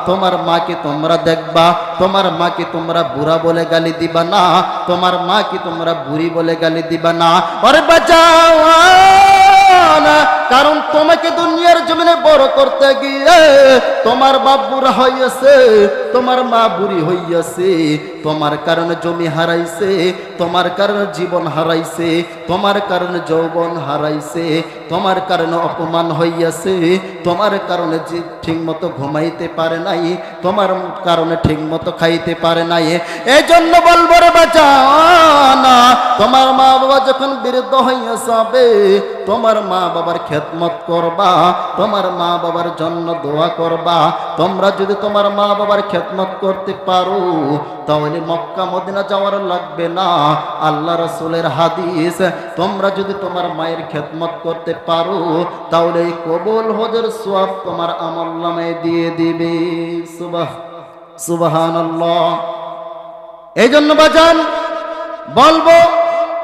তোমার মাকে তোমরা দেখবা, তোমার মাকে তোমরা বুড়া বলে গালি দিবা না, তোমার মাকে তোমরা বুড়ি বলে গালি দিবা না। আরে বাঁচাও না, কারণ তোমাকে দুনিয়ার জমিনে বড় করতে গিয়ে তোমার বাপ বুড়া হইয়াছে, তোমার মা বুড়ি হইয়াছে, তোমার কারণে জমি হারাইছে, তোমার কারণে জীবন হারাইছে, তোমার কারণে যৌবন হারাইছে, তোমার কারণে অপমান হইয়াছে, তোমার কারণে ঠিক মতো ঘুমাইতে পারে নাই, তোমার কারণে ঠিক মতো খাইতে পারে নাই। এই জন্য বলবো রে বাঁচা না, তোমার মা বাবা যখন বৃদ্ধ হইয়া যাবে, তোমার মা বাবার খেদমত করবা, তোমার মা বাবার জন্য দোয়া করবা। তোমরা যদি তোমার মা বাবার খেদমত করতে পারো তাহলে মক্কা মদিনা যাওয়ার লাগবে না। আল্লাহ রাসূলের হাদিস, তোমরা যদি তোমার মায়ের খেদমত করতে পারো তাহলে এই কবুল হজের সওয়াব তোমার আমলনামায় দিয়ে দিবে। সুবহানাল্লাহ। এই জন্য বাজান বলবো,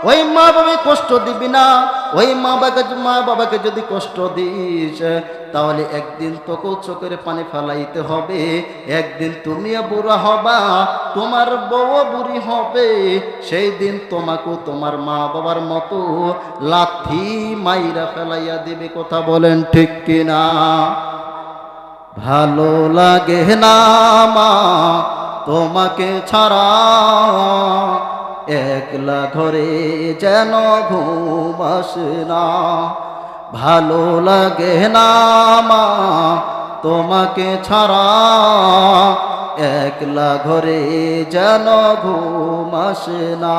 ওই মা বাবাকে কষ্ট দিবি না। ওই মা বাবাকে যদি কষ্ট দিস তাহলে একদিন তোকেও চোখের পানি ফেলাইতে হবে, একদিন তুমিও বুড়া হবা, তোমার বউ বুড়ি হবে, সেই দিন তোমাকেও তোমার মা বাবার মতো লাথি মাইরা ফেলাইয়া দিবে। কথা বলেন ঠিক কিনা? ভালো লাগে না মা তোমাকে ছাড়া, একলা ঘরে যেন ঘুম আসে না। ভালো লাগে না মা তোমাকে ছাড়া, একলা ঘরে যেন ঘুম আসে না।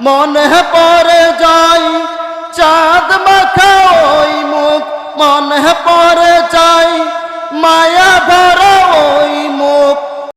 মনে পড়ে যাই চাঁদ মাখা ওই মুখ, মনে পড়ে যাই মায়া ভরা